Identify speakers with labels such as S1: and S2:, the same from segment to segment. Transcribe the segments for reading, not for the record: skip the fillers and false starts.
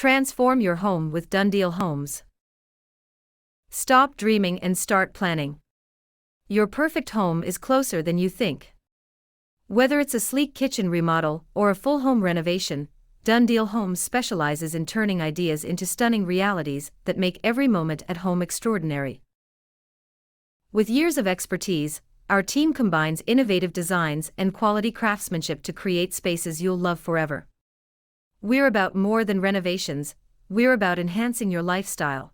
S1: Transform your home with Dunn Homes. Stop dreaming and start planning. Your perfect home is closer than you think. Whether it's a sleek kitchen remodel or a full home renovation, Dunn Homes specializes in turning ideas into stunning realities that make every moment at home extraordinary. With years of expertise, our team combines innovative designs and quality craftsmanship to create spaces you'll love forever. We're about more than renovations, we're about enhancing your lifestyle.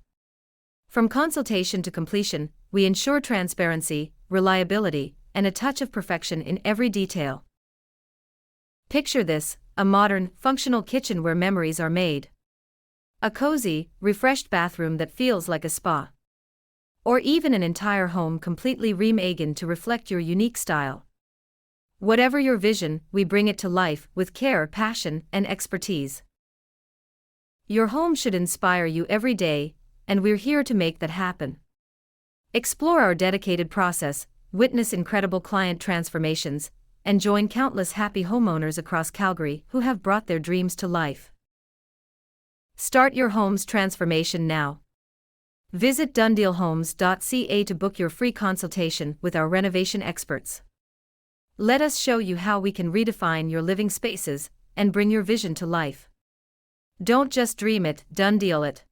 S1: From consultation to completion, we ensure transparency, reliability, and a touch of perfection in every detail. Picture this: a modern, functional kitchen where memories are made. A cozy, refreshed bathroom that feels like a spa. Or even an entire home completely reimagined to reflect your unique style. Whatever your vision, we bring it to life with care, passion, and expertise. Your home should inspire you every day, and we're here to make that happen. Explore our dedicated process, witness incredible client transformations, and join countless happy homeowners across Calgary who have brought their dreams to life. Start your home's transformation now. Visit dundealhomes.ca to book your free consultation with our renovation experts. Let us show you how we can redefine your living spaces and bring your vision to life. Don't just dream it, Dunn Deal it.